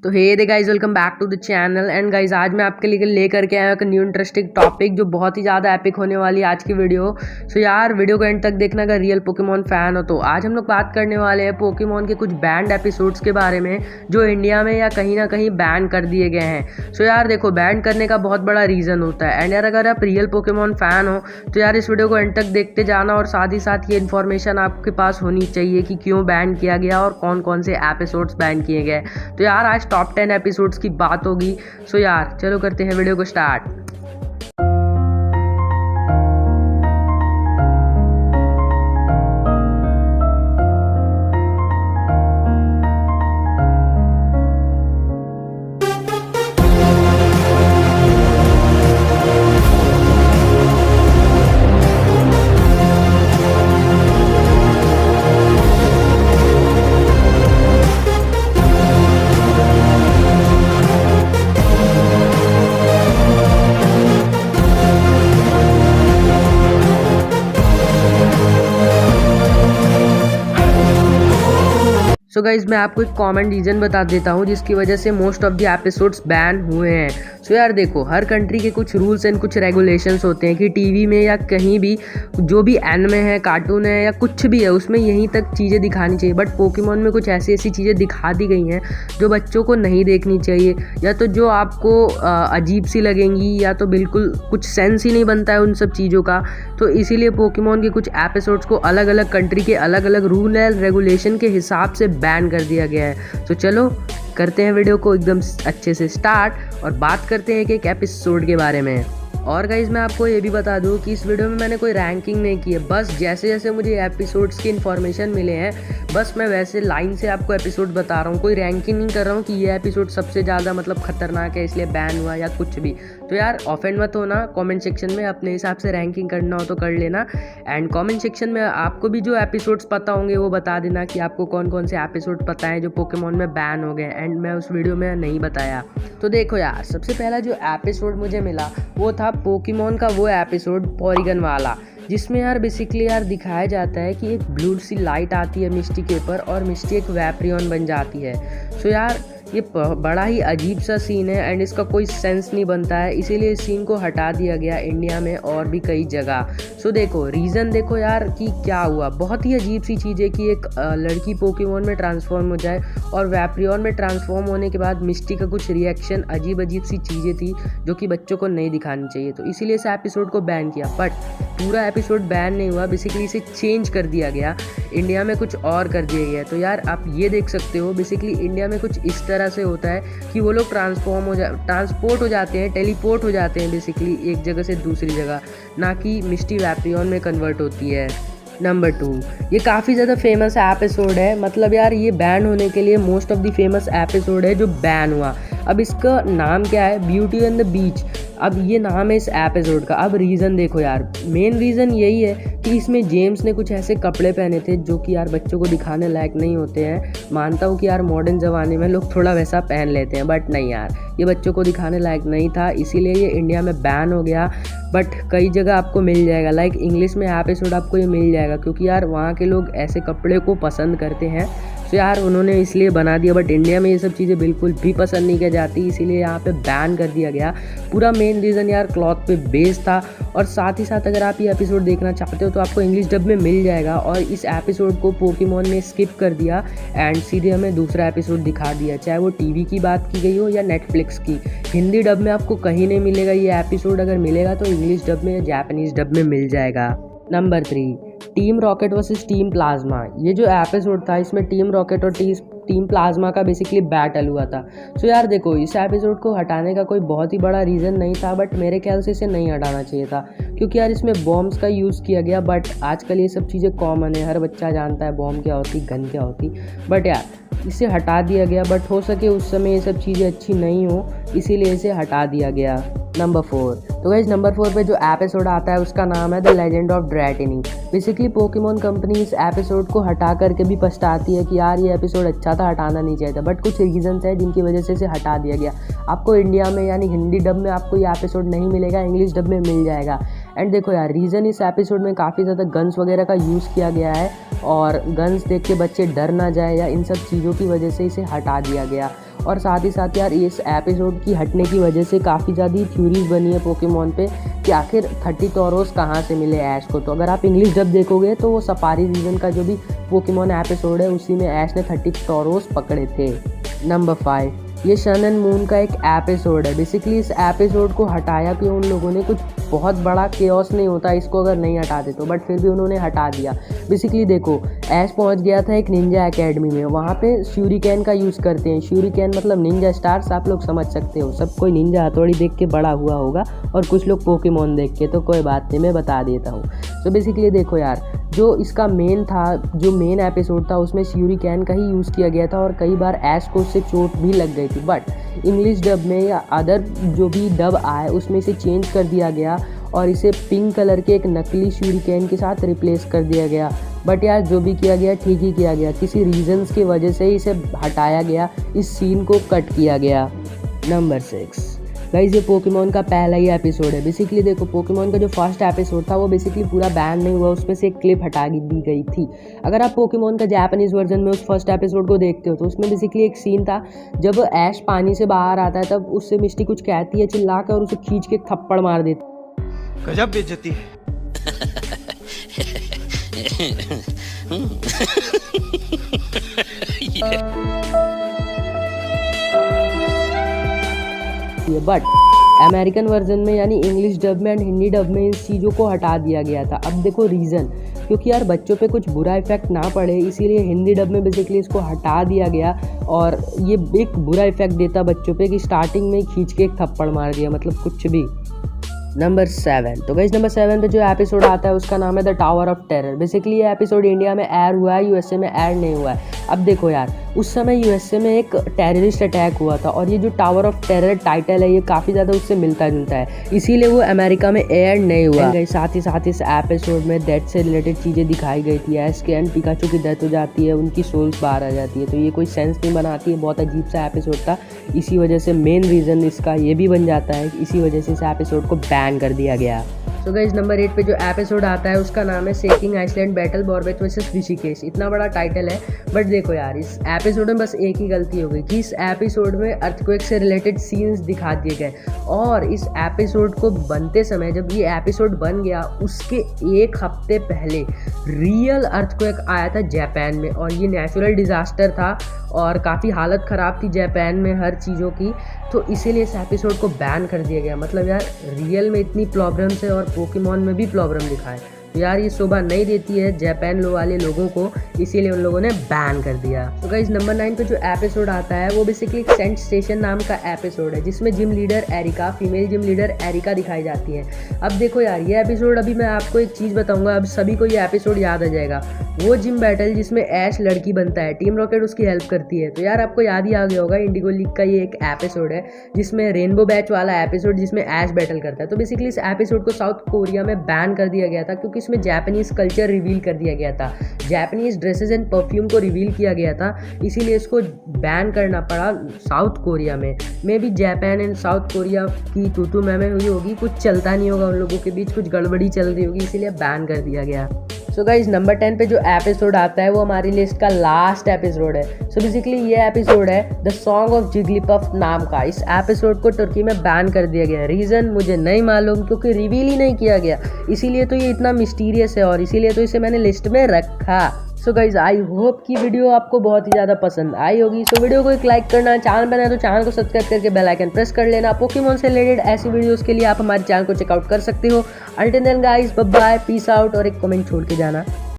तो hey there guys, welcome back to the channel. And guys आज मैं आपके लिए लेकर के आया एक न्यू इंटरेस्टिंग टॉपिक जो बहुत ही ज़्यादा एपिक होने वाली है आज की वीडियो। सो यार वीडियो को एंड तक देखना अगर रियल पोकेमॉन फैन हो तो। आज हम लोग बात करने वाले हैं पोकेमॉन के कुछ बैंड एपिसोड्स के बारे में जो इंडिया में या कहीं ना कहीं बैन कर दिए गए हैं। सो यार देखो, बैन करने का बहुत बड़ा रीज़न होता है। एंड यार अगर आप रियल पोकेमॉन फैन हो तो यार इस वीडियो को एंड तक देखते जाना, और साथ ही साथ ये इन्फॉर्मेशन आपके पास होनी चाहिए कि क्यों बैन किया गया और कौन कौन से एपिसोड्स बैन किए गए। तो यार आज टॉप 10 एपिसोड्स की बात होगी। सो यार चलो करते हैं वीडियो को स्टार्ट। सो गाइज मैं आपको एक कॉमन रीज़न बता देता हूँ जिसकी वजह से most of the episodes ban हुए हैं। सो यार देखो, हर कंट्री के कुछ रूल्स एंड कुछ रेगुलेशंस होते हैं कि टीवी में या कहीं भी जो भी एनिमे है, कार्टून है या कुछ भी है उसमें यहीं तक चीज़ें दिखानी चाहिए। बट पोकेमॉन में कुछ ऐसी ऐसी चीज़ें दिखा दी गई हैं जो बच्चों को नहीं देखनी चाहिए, या तो जो आपको अजीब सी लगेंगी, या तो बिल्कुल कुछ सेंस ही नहीं बनता है उन सब चीज़ों का। तो इसीलिए पोकेमॉन के कुछ एपिसोड्स को अलग अलग कंट्री के अलग अलग रूल एंड रेगुलेशन के हिसाब से बैन कर दिया गया है। तो चलो करते हैं वीडियो को एकदम अच्छे से स्टार्ट और बात करते हैं एक एपिसोड के बारे में। और गाइज मैं आपको ये भी बता दूं कि इस वीडियो में मैंने कोई रैंकिंग नहीं की है। बस जैसे जैसे मुझे एपिसोड्स की इन्फॉर्मेशन मिले हैं बस मैं वैसे लाइन से आपको एपिसोड बता रहा हूँ। कोई रैंकिंग नहीं कर रहा हूँ कि ये एपिसोड सबसे ज़्यादा मतलब खतरनाक है इसलिए बैन हुआ या कुछ भी। तो यार ऑफेंड मत होना, कमेंट सेक्शन में अपने हिसाब से रैंकिंग करना हो तो कर लेना। एंड कमेंट सेक्शन में आपको भी जो एपिसोड्स पता होंगे वो बता देना कि आपको कौन कौन से एपिसोड पता है जो पोकेमॉन में बैन हो गए एंड मैं उस वीडियो में नहीं बताया। तो देखो यार, सबसे पहला जो एपिसोड मुझे मिला वो था पोकेमॉन का वो एपिसोड पॉलीगन वाला, जिसमें यार बेसिकली यार दिखाया जाता है कि एक ब्लू सी लाइट आती है मिस्टी के ऊपर और मिस्टी एक वैपरियन बन जाती है। सो यार ये बड़ा ही अजीब सा सीन है एंड इसका कोई सेंस नहीं बनता है, इसीलिए इस सीन को हटा दिया गया इंडिया में और भी कई जगह। सो देखो रीज़न देखो यार कि क्या हुआ। बहुत ही अजीब सी चीज़ है कि एक लड़की पोकेमॉन में ट्रांसफॉर्म हो जाए और वैपरियन में ट्रांसफॉर्म होने के बाद मिस्टी का कुछ रिएक्शन, अजीब अजीब सी चीज़ें थी जो कि बच्चों को नहीं दिखानी चाहिए। तो इसीलिए इस एपिसोड को बैन किया। बट पूरा एपिसोड बैन नहीं हुआ, बेसिकली इसे चेंज कर दिया गया, इंडिया में कुछ और कर दिया गया। तो यार आप ये देख सकते हो बेसिकली इंडिया में कुछ इस तरह से होता है कि वो लोग ट्रांसपोर्ट हो जाते हैं, टेलीपोर्ट हो जाते हैं बेसिकली एक जगह से दूसरी जगह, ना कि मिस्टी वैपरियन में कन्वर्ट होती है। नंबर 2, ये काफ़ी ज़्यादा फेमस एपिसोड है। मतलब यार ये बैन होने के लिए most of the famous episode है जो बैन हुआ। अब इसका नाम क्या है, ब्यूटी एंड द बीच। अब ये नाम है इस एपिसोड का। अब रीज़न देखो यार, मेन रीज़न यही है कि इसमें जेम्स ने कुछ ऐसे कपड़े पहने थे जो कि यार बच्चों को दिखाने लायक नहीं होते हैं। मानता हूँ कि यार मॉडर्न ज़माने में लोग थोड़ा वैसा पहन लेते हैं, बट नहीं यार, ये बच्चों को दिखाने लायक नहीं था, इसीलिए ये इंडिया में बैन हो गया। बट कई जगह आपको मिल जाएगा, लाइक इंग्लिश में एपिसोड आपको ये मिल जाएगा, क्योंकि यार वहाँ के लोग ऐसे कपड़े को पसंद करते हैं। तो यार उन्होंने इसलिए बना दिया। बट इंडिया में ये सब चीज़ें बिल्कुल भी पसंद नहीं की जाती, इसीलिए यहाँ पे बैन कर दिया गया। पूरा मेन रीज़न यार क्लॉथ पे बेस्ड था। और साथ ही साथ अगर आप ये एपिसोड देखना चाहते हो तो आपको इंग्लिश डब में मिल जाएगा। और इस एपिसोड को पोकेमॉन ने स्किप कर दिया एंड सीधे हमें दूसरा एपिसोड दिखा दिया, चाहे वो टीवी की बात की गई हो या नेटफ्लिक्स की। हिंदी डब में आपको कहीं नहीं मिलेगा ये एपिसोड, अगर मिलेगा तो इंग्लिश डब में या जापानीज़ डब में मिल जाएगा। Number 3, team rocket versus team plasma. ये जो एपिसोड था इसमें टीम रॉकेट और टीम प्लाज्मा का बेसिकली बैटल हुआ था। सो यार देखो, इस एपिसोड को हटाने का कोई बहुत ही बड़ा रीज़न नहीं था, बट मेरे ख्याल से इसे नहीं हटाना चाहिए था, क्योंकि यार इसमें बॉम्ब्स का यूज़ किया गया। बट आजकल ये सब चीज़ें कॉमन है, हर बच्चा जानता है बॉम्ब क्या होती, गन क्या होती। बट यार इसे हटा दिया गया। बट हो सके उस समय ये सब चीज़ें अच्छी नहीं हो, इसीलिए इसे हटा दिया गया। नंबर 4, तो गाइस नंबर 4 पे जो एपिसोड आता है उसका नाम है the legend of Dratini. Basically Pokemon company इस एपिसोड को हटा करके भी पछताती है कि यार ये एपिसोड अच्छा था, हटाना नहीं चाहिए था। बट कुछ रीजंस है जिनकी वजह से इसे हटा दिया गया। आपको इंडिया में यानी हिंदी डब में आपको ये एपिसोड नहीं मिलेगा, इंग्लिश डब में मिल जाएगा। एंड देखो यार, रीज़न इस एपिसोड में काफ़ी ज़्यादा गन्स वगैरह का यूज़ किया गया है और गन्स देख के बच्चे डर ना जाए या इन सब चीज़ों की वजह से इसे हटा दिया गया। और साथ ही साथ यार, इस एपिसोड की हटने की वजह से काफ़ी ज़्यादा थ्योरीज बनी है पोकेमॉन पे कि आखिर 30 टॉरोस कहाँ से मिले ऐश को। तो अगर आप इंग्लिश डब देखोगे तो वो सफारी रीजन का जो भी पोकेमॉन एपिसोड है उसी में ऐश ने 30 टॉरोस पकड़े थे। नंबर 5, ये सन एंड मून का एक एपिसोड है। बेसिकली इस एपिसोड को हटाया क्यों उन लोगों ने, कुछ बहुत बड़ा केओस नहीं होता इसको अगर नहीं हटाते तो, बट फिर भी उन्होंने हटा दिया। बेसिकली देखो, ऐश पहुंच गया था एक निंजा एकेडमी में, वहाँ पे श्यूरिकेन का यूज़ करते हैं। श्यूरिकेन मतलब निंजा स्टार्स, आप लोग समझ सकते हो। सब कोई निंजा हथौड़ी देख के बड़ा हुआ होगा और कुछ लोग पोकेमॉन देख के, तो कोई बात नहीं, मैं बता देता हूँ। तो बेसिकली देखो यार, जो इसका मेन था, जो मेन एपिसोड था उसमें श्यूरिकेन का ही यूज़ किया गया था और कई बार ऐश को उससे चोट भी लग गई थी। बट इंग्लिश डब में या अदर जो भी डब आए उसमें इसे चेंज कर दिया गया और इसे पिंक कलर के एक नकली श्यूरिकेन के साथ रिप्लेस कर दिया गया। बट यार, जो भी किया गया ठीक ही किया गया, किसी रीजंस की वजह से इसे हटाया गया, इस सीन को कट किया गया। नंबर 6 गाइस, ये पोकेमॉन का पहला ही एपिसोड है। बेसिकली देखो, पोकेमॉन का जो फर्स्ट एपिसोड था वो बेसिकली पूरा बैन नहीं हुआ, उसमें से एक क्लिप हटा दी गई थी। अगर आप पोकेमॉन का जापानीज वर्जन में उस फर्स्ट एपिसोड को देखते हो तो उसमें बेसिकली एक सीन था जब ऐश पानी से बाहर आता है, तब उससे मिस्टी कुछ कहती है चिल्ला कर और उसे खींच के थप्पड़ मार देती। गजब बेइज्जती है। बट अमेरिकन वर्जन में यानी इंग्लिश डब में एंड हिंदी डब में इन चीज़ों को हटा दिया गया था। अब देखो रीज़न, क्योंकि यार बच्चों पे कुछ बुरा इफेक्ट ना पड़े, इसीलिए हिंदी डब में बेसिकली इसको हटा दिया गया और ये एक बुरा इफेक्ट देता बच्चों पे कि स्टार्टिंग में खींच के एक थप्पड़ मार दिया, मतलब कुछ भी। नंबर 7, तो गाइस नंबर 7 पे जो एपिसोड आता है उसका नाम है the tower of terror. Basically ये एपिसोड इंडिया में एयर हुआ है, यूएसए में एयर नहीं हुआ है। अब देखो यार, उस समय यूएसए में एक टेररिस्ट अटैक हुआ था और ये जो टावर ऑफ टेरर टाइटल है ये काफ़ी ज़्यादा उससे मिलता जुलता है, इसीलिए वो अमेरिका में एयर नहीं हुआ। साथ ही साथ इस एपिसोड में डेथ से रिलेटेड चीज़ें दिखाई गई थी। ऐश के एंड पिकाचू की डेथ हो जाती है, उनकी सोल्स बाहर आ जाती है, तो ये कोई सेंस नहीं बनाती है। बहुत अजीब सा एपिसोड था, इसी वजह से मेन रीज़न इसका ये भी बन जाता है, इसी वजह से इस एपिसोड को बैन कर दिया गया। सो गाइस, नंबर 8 पे जो एपिसोड आता है उसका नाम है shaking island battle Barboach versus ऋषिकेश। इतना बड़ा टाइटल है, बट देखो यार, इस एपिसोड में बस एक ही गलती हो गई कि इस एपिसोड में अर्थक्वेक से रिलेटेड सीन्स दिखा दिए गए और इस एपिसोड को बनते समय, जब ये एपिसोड बन गया उसके एक हफ्ते पहले रियल अर्थक्वेक आया था जापान में और ये नेचुरल डिज़ास्टर था और काफ़ी हालत ख़राब थी जापान में हर चीज़ों की, तो इसीलिए इस एपिसोड को बैन कर दिया गया। मतलब यार, रियल में इतनी प्रॉब्लम्स है और पोकेमॉन में भी प्रॉब्लम दिखाए, तो यार ये शोभा नहीं देती है जापान वाले लोगों को, इसीलिए उन लोगों ने बैन कर दिया। तो गाइस, नंबर 9 पे जो एपिसोड आता है वो बेसिकली एक सेंट स्टेशन नाम का एपिसोड है जिसमें gym leader Erika, female gym leader Erika दिखाई जाती है। अब देखो यार, ये एपिसोड, अभी मैं आपको एक चीज़ बताऊंगा, अब सभी को ये एपिसोड याद आ जाएगा, वो जिम बैटल जिसमें ऐश लड़की बनता है, टीम रॉकेट उसकी हेल्प करती है। तो यार आपको याद ही आ गया होगा, इंडिगो लीग का ये एक एपिसोड है जिसमें रेनबो बैच वाला एपिसोड जिसमें ऐश बैटल करता है। तो बेसिकली इस एपिसोड को साउथ कोरिया में बैन कर दिया गया था क्योंकि इसमें जापानीज कल्चर रिवील कर दिया गया था, जापानीज ड्रेसेस एंड परफ्यूम को रिवील किया गया था, इसीलिए इसको बैन करना पड़ा साउथ कोरिया में। मे भी जापान एंड साउथ कोरिया की तू मैं हुई होगी, कुछ चलता नहीं होगा उन लोगों के बीच, कुछ गड़बड़ी चल रही होगी, इसीलिए बैन कर दिया गया। सो गाइज, नंबर 10 पे जो एपिसोड आता है वो हमारी लिस्ट का लास्ट एपिसोड है। सो बेसिकली ये एपिसोड है द सॉन्ग ऑफ जिग्लीपफ नाम का। इस एपिसोड को तुर्की में बैन कर दिया गया, रीज़न मुझे नहीं मालूम क्योंकि रिवील ही नहीं किया गया, इसीलिए तो ये इतना मिस्टीरियस है और इसीलिए तो इसे मैंने लिस्ट में रखा। सो गाइज, आई होप कि वीडियो आपको बहुत ही ज़्यादा पसंद आई होगी। सो वीडियो को एक लाइक करना, चैनल पर नया तो चैनल को सब्सक्राइब करके बेल आइकन प्रेस कर लेना। पोकेमॉन से रिलेटेड ऐसी वीडियोस के लिए आप हमारे चैनल को चेकआउट कर सकते हो। Until then guys, bye bye, peace out और एक कमेंट छोड़ के जाना।